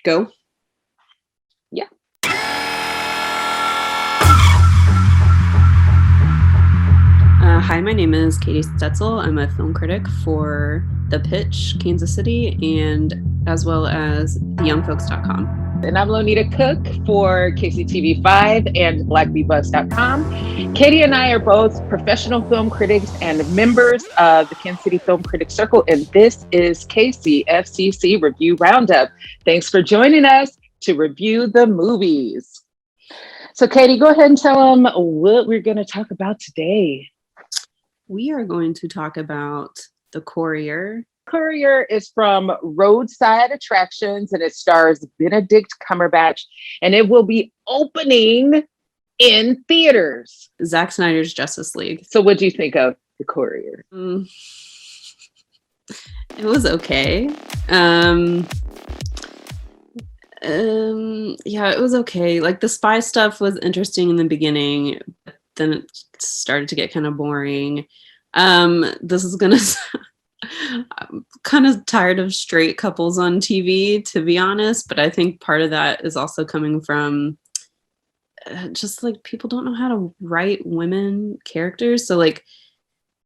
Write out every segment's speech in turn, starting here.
Go. Yeah. Hi, my name is Katey Stoetzel. I'm a film critic for The Pitch, Kansas City, and as well as theyoungfolks.com. And I'm Lonita Cook for KCTV5 and blackbebuzz.com. Katey and I are both professional film critics and members of the Kansas City Film Critics Circle, and this is KCFCC Review Roundup. Thanks for joining us to review the movies. So Katey, go ahead and tell them what we're going to talk about today. We are going to talk about The Courier. Courier is from Roadside Attractions, and it stars Benedict Cumberbatch, and it will be opening in theaters. Zack Snyder's Justice League. So what do you think of The Courier? It was okay. Yeah, it was okay. Like, the spy stuff was interesting in the beginning, but then it started to get kind of boring. This is gonna I'm kind of tired of straight couples on TV, to be honest, but I think part of that is also coming from just like people don't know how to write women characters. So like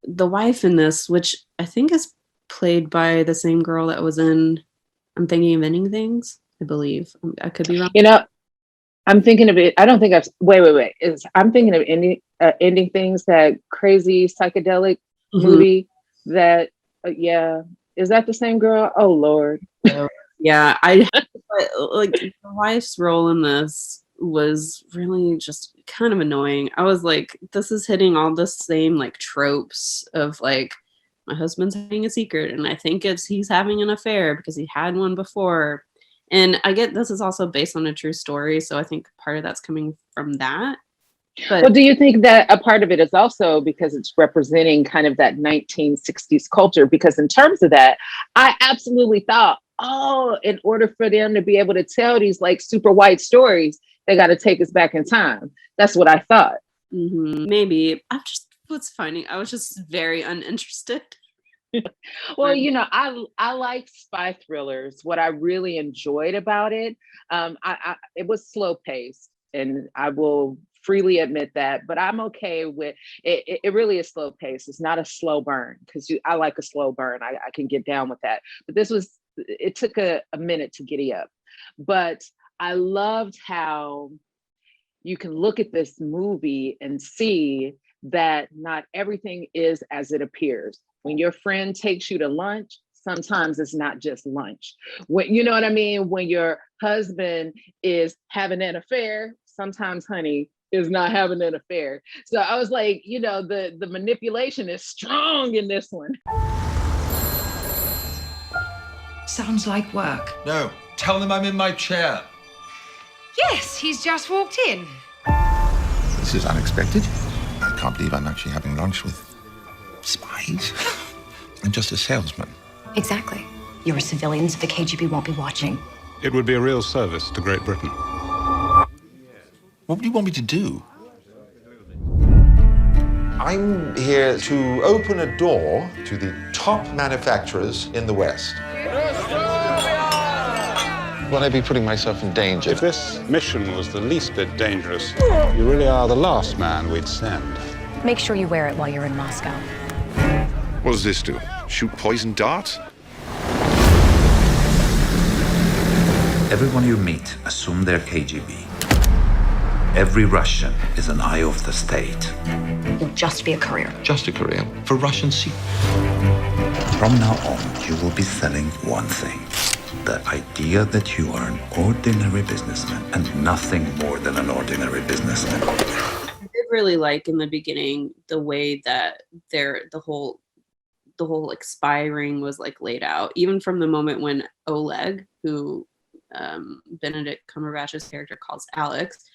the wife in this, which I think is played by the same girl that was in I'm Thinking of Ending Things, I believe. I could be wrong. You know, I'm thinking of it. I don't think I've wait. I'm thinking of Ending Things, that crazy psychedelic movie that yeah. Is that the same girl? Oh Lord. Yeah, like the wife's role in this was really just kind of annoying. I was like, this is hitting all the same like tropes of like my husband's having a secret and I think he's having an affair because he had one before. And I get this is also based on a true story, so I think part of that's coming from that. But well, do you think that a part of it is also because it's representing kind of that 1960s culture? Because in terms of that, I absolutely thought, oh, in order for them to be able to tell these like super white stories, they got to take us back in time. That's what I thought. Maybe I was just very uninterested. Well, you know, I like spy thrillers. What I really enjoyed about it, it was slow paced, and I will freely admit that, but I'm okay with it. It really is slow paced. It's not a slow burn, because I like a slow burn. I can get down with that. But it took a minute to giddy up. But I loved how you can look at this movie and see that not everything is as it appears. When your friend takes you to lunch, sometimes it's not just lunch. When, you know what I mean? When your husband is having an affair, sometimes, honey, is not having an affair. So I was like, you know, the manipulation is strong in this one. Sounds like work. No, tell them I'm in my chair. Yes, he's just walked in. This is unexpected. I can't believe I'm actually having lunch with spies. I'm just a salesman. Exactly. You're a civilian, so the KGB won't be watching. It would be a real service to Great Britain. What do you want me to do? I'm here to open a door to the top manufacturers in the West. Will I be putting myself in danger? If this mission was the least bit dangerous, you really are the last man we'd send. Make sure you wear it while you're in Moscow. What does this do? Shoot poison darts? Everyone you meet, assume they're KGB. Every Russian is an eye of the state. You'll just be a courier. Just a career for Russian secrets. From now on, you will be selling one thing. The idea that you are an ordinary businessman and nothing more than an ordinary businessman. I did really like in the beginning the way that the whole like spy ring was like laid out, even from the moment when Oleg, who Benedict Cumberbatch's character calls Alex,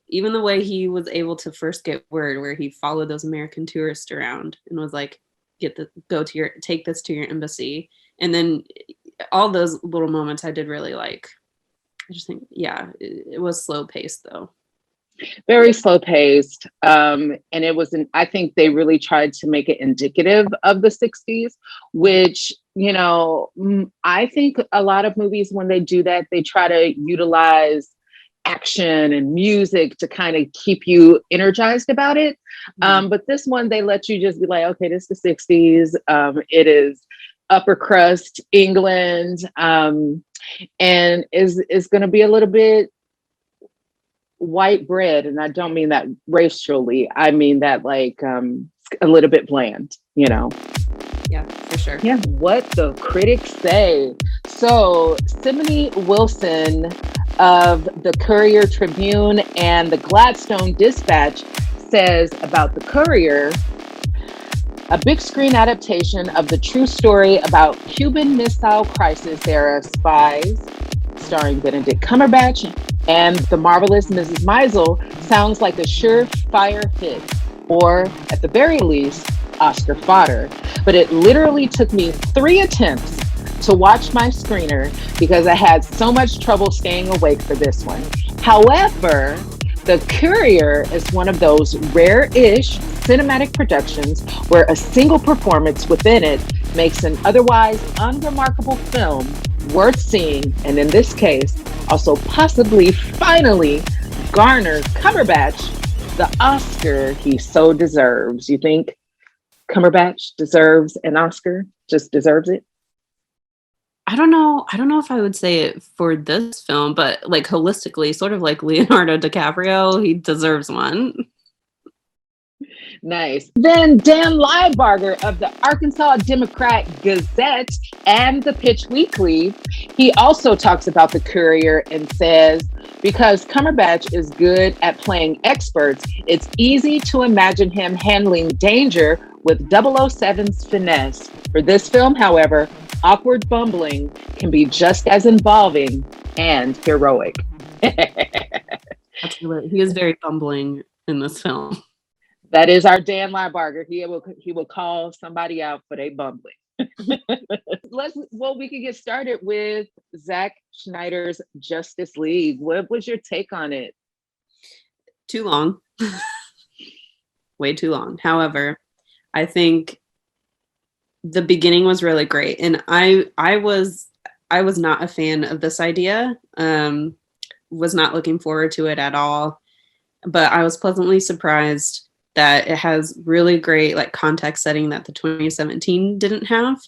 even the way he was able to first get word, where he followed those American tourists around and was like, take this to your embassy. And then all those little moments I did really like. I just think, yeah, it was slow paced though. Very slow paced. And it was, I think they really tried to make it indicative of the 60s, which I think a lot of movies, when they do that, they try to utilize action and music to kind of keep you energized about it. But this one, they let you just be like, okay, this is the 60s. It is upper crust England, and is going to be a little bit white bread. And I don't mean that racially. I mean that like a little bit bland, Yeah, for sure. Yeah, what the critics say. So Simone Wilson of the Courier Tribune and the Gladstone Dispatch says about the Courier, a big screen adaptation of the true story about Cuban Missile Crisis era spies, starring Benedict Cumberbatch and the marvelous Mrs. Maisel, sounds like a surefire hit, or at the very least, Oscar fodder. But it literally took me 3 attempts to watch my screener because I had so much trouble staying awake for this one. However, The Courier is one of those rare-ish cinematic productions where a single performance within it makes an otherwise unremarkable film worth seeing, and in this case, also possibly finally garner Cumberbatch the Oscar he so deserves. You think Cumberbatch deserves an Oscar? Just deserves it? I don't know if I would say it for this film, but like holistically, sort of like Leonardo DiCaprio, he deserves one. Nice. Then Dan Liebarger of the Arkansas Democrat Gazette and the Pitch Weekly, he also talks about the Courier and says, because Cumberbatch is good at playing experts, it's easy to imagine him handling danger with 007's finesse. For this film, however, awkward bumbling can be just as involving and heroic. Absolutely. He is very bumbling in this film. That is our Dan Liebarger. He will call somebody out for their bumbling. We can get started with Zack Snyder's Justice League. What was your take on it? Too long. Way too long. However, I think the beginning was really great, and I was not a fan of this idea. Was not looking forward to it at all, but I was pleasantly surprised that it has really great like context setting that the 2017 didn't have,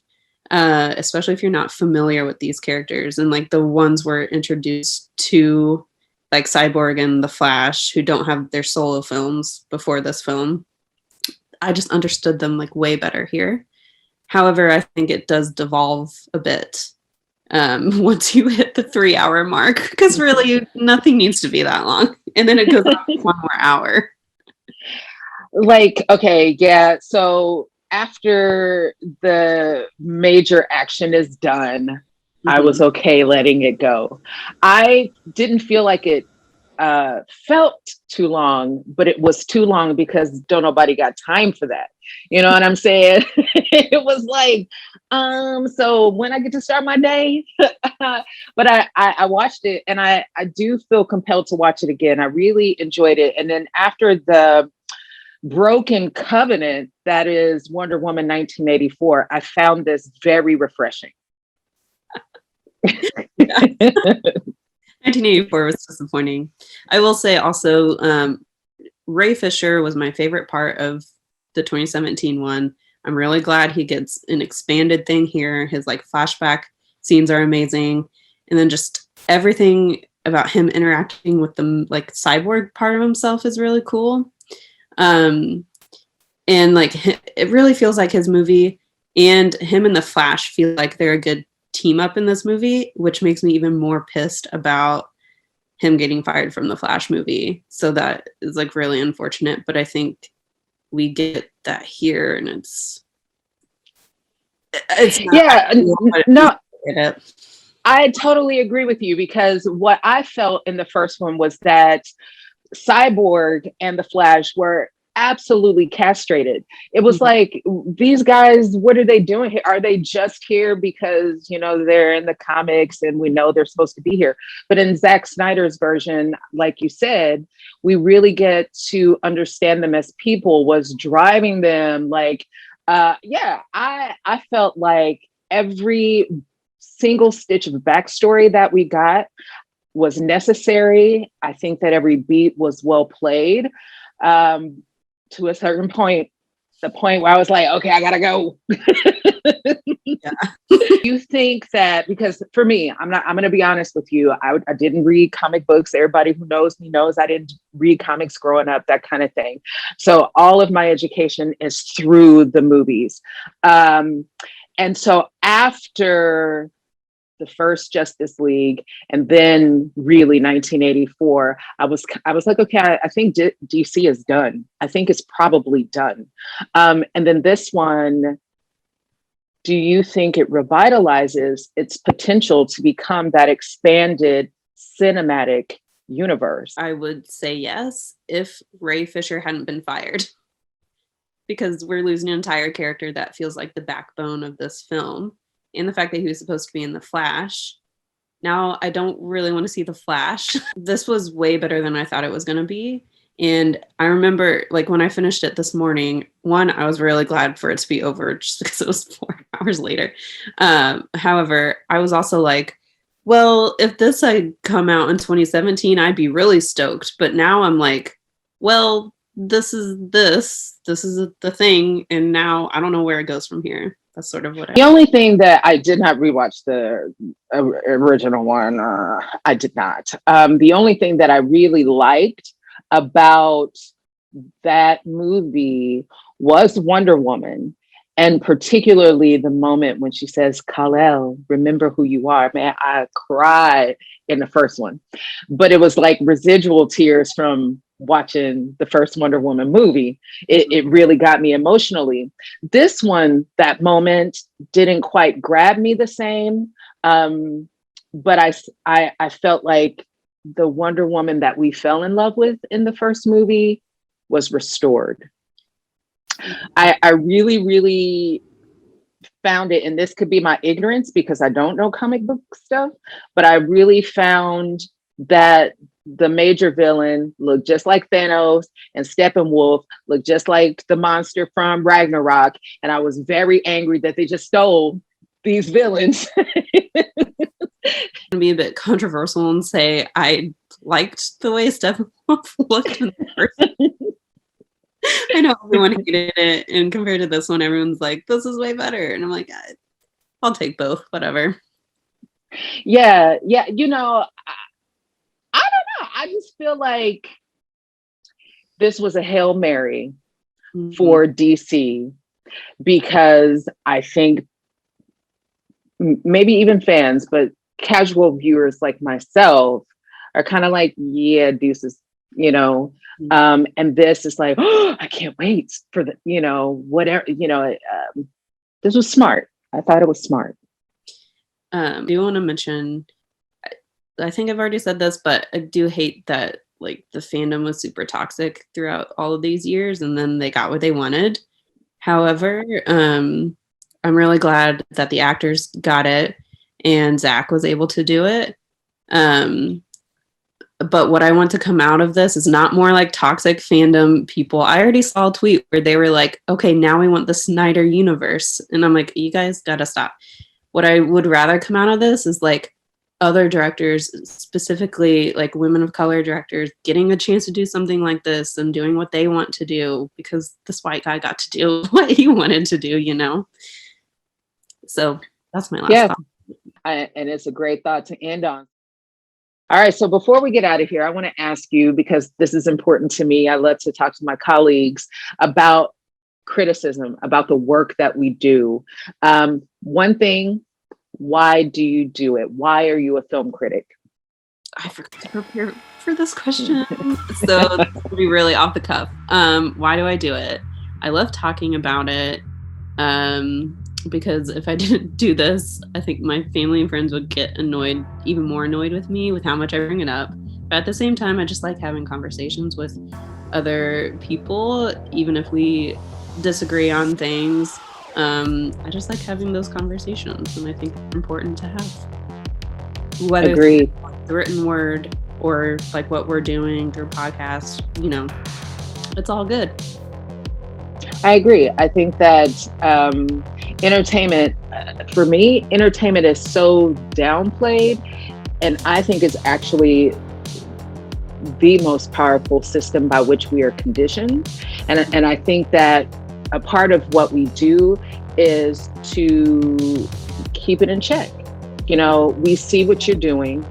especially if you're not familiar with these characters, and like the ones were introduced to like Cyborg and the Flash, who don't have their solo films before this film. I just understood them like way better here. However, I think it does devolve a bit once you hit the 3-hour mark, because really nothing needs to be that long, and then it goes on 1 more hour. Like, okay, yeah. So after the major action is done, I was okay letting it go. I didn't feel like it felt too long, but it was too long because don't nobody got time for that. You know what I'm saying? It was like, so when I get to start my day, but I watched it, and I do feel compelled to watch it again. I really enjoyed it. And then after the broken covenant that is Wonder Woman 1984, I found this very refreshing. 1984 was disappointing. I will say also, Ray Fisher was my favorite part of the 2017 one. I'm really glad he gets an expanded thing here. His like flashback scenes are amazing, and then just everything about him interacting with the like cyborg part of himself is really cool. And like it really feels like his movie, and him and the Flash feel like they're a good team up in this movie, which makes me even more pissed about him getting fired from the Flash movie. So that is like really unfortunate, but I think we get that here, and it's not, yeah, no, I totally agree with you, because what I felt in the first one was that Cyborg and the Flash were absolutely castrated. It was like, these guys, what are they doing here? Are they just here because, they're in the comics and we know they're supposed to be here? But in Zack Snyder's version, like you said, we really get to understand them as people, was driving them. Like, I felt like every single stitch of backstory that we got was necessary. I think that every beat was well played, to a certain point, the point where I was like, okay, I gotta go. Yeah. You think that, because for me, I'm gonna be honest with you, I didn't read comic books. Everybody who knows me knows I didn't read comics growing up, that kind of thing. So all of my education is through the movies. And so after the first Justice League, and then really 1984, I was like, okay, I think DC is done. I think it's probably done. And then this one, do you think it revitalizes its potential to become that expanded cinematic universe? I would say yes, if Ray Fisher hadn't been fired. Because we're losing an entire character that feels like the backbone of this film. And the fact that he was supposed to be in The Flash. Now, I don't really want to see The Flash. This was way better than I thought it was going to be. And I remember, like, when I finished it this morning, one, I was really glad for it to be over just because it was 4 hours later. However, I was also like, well, if this had come out in 2017, I'd be really stoked. But now I'm like, well, this is the thing. And now I don't know where it goes from here. That's sort of what The only thing that I did not rewatch the original one, I did not. The only thing that I really liked about that movie was Wonder Woman, and particularly the moment when she says, Kal-El, remember who you are. Man, I cried in the first one, but it was like residual tears from watching the first Wonder Woman movie. It really got me emotionally. This one, that moment didn't quite grab me the same. But I felt like the Wonder Woman that we fell in love with in the first movie was restored. I really, really found it, and this could be my ignorance because I don't know comic book stuff, but I really found that the major villain looked just like Thanos, and Steppenwolf looked just like the monster from Ragnarok. And I was very angry that they just stole these villains. I'm going to be a bit controversial and say I liked the way Steppenwolf looked in the first. I know everyone hated it, and compared to this one, everyone's like, this is way better. And I'm like, I'll take both, whatever. Yeah. You know, I don't know. I just feel like this was a Hail Mary for DC, because I think maybe even fans, but casual viewers like myself are kind of like, yeah, deuces, you know. And this is like, oh, I can't wait for the, you know, whatever, you know. This was smart. I thought it was smart. Do you want to mention, I think I've already said this, but I do hate that like the fandom was super toxic throughout all of these years, and then they got what they wanted. However, I'm really glad that the actors got it and Zach was able to do it. But what I want to come out of this is not more like toxic fandom people. I already saw a tweet where they were like, okay, now we want the Snyder universe. And I'm like, you guys gotta stop. What I would rather come out of this is like other directors, specifically like women of color directors, getting a chance to do something like this and doing what they want to do, because this white guy got to do what he wanted to do, you know? So that's my last thought. And it's a great thought to end on. All right, so before we get out of here, I want to ask you, because this is important to me, I love to talk to my colleagues about criticism, about the work that we do. One thing, why do you do it? Why are you a film critic? I forgot to prepare for this question. So this will be really off the cuff. Why do I do it? I love talking about it. Because if I didn't do this, I think my family and friends would get annoyed, even more annoyed with me with how much I bring it up. But at the same time, I just like having conversations with other people, even if we disagree on things. I just like having those conversations, and I think they're important to have. Whether it's the written word or like what we're doing through podcasts, you know, it's all good. I agree. I think that entertainment, for me, entertainment is so downplayed, and I think it's actually the most powerful system by which we are conditioned. And I think that a part of what we do is to keep it in check. You know, we see what you're doing,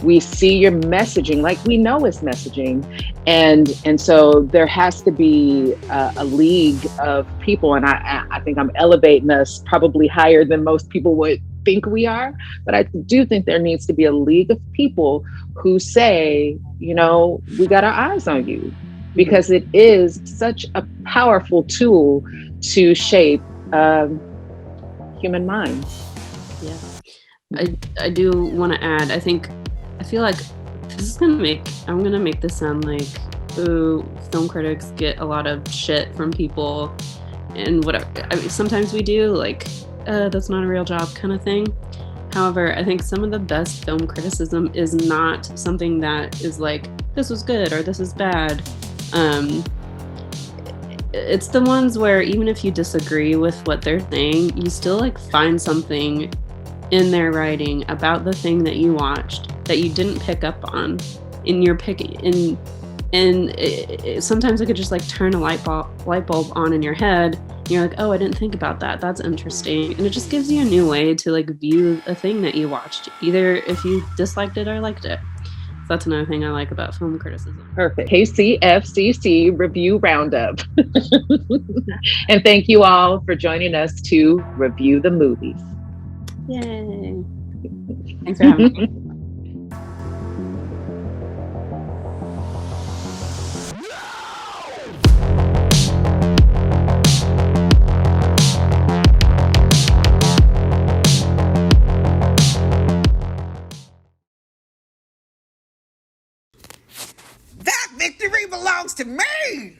we see your messaging, like we know it's messaging, and so there has to be a league of people, and I think I'm elevating us probably higher than most people would think we are, but I do think there needs to be a league of people who say, you know, we got our eyes on you, because it is such a powerful tool to shape human minds. Yeah, I do want to add, I feel like I'm gonna make this sound like, ooh, film critics get a lot of shit from people and whatever. I mean, sometimes we do, like, that's not a real job kind of thing. However, I think some of the best film criticism is not something that is like, this was good or this is bad. It's the ones where even if you disagree with what they're saying, you still like find something in their writing about the thing that you watched that you didn't pick up on in your picking. And sometimes it could just like turn a light bulb on in your head. And you're like, oh, I didn't think about that. That's interesting. And it just gives you a new way to like view a thing that you watched, either if you disliked it or liked it. So that's another thing I like about film criticism. Perfect. KCFCC Review Roundup. And thank you all for joining us to review the movies. Yay. Thanks for having me. That victory belongs to me!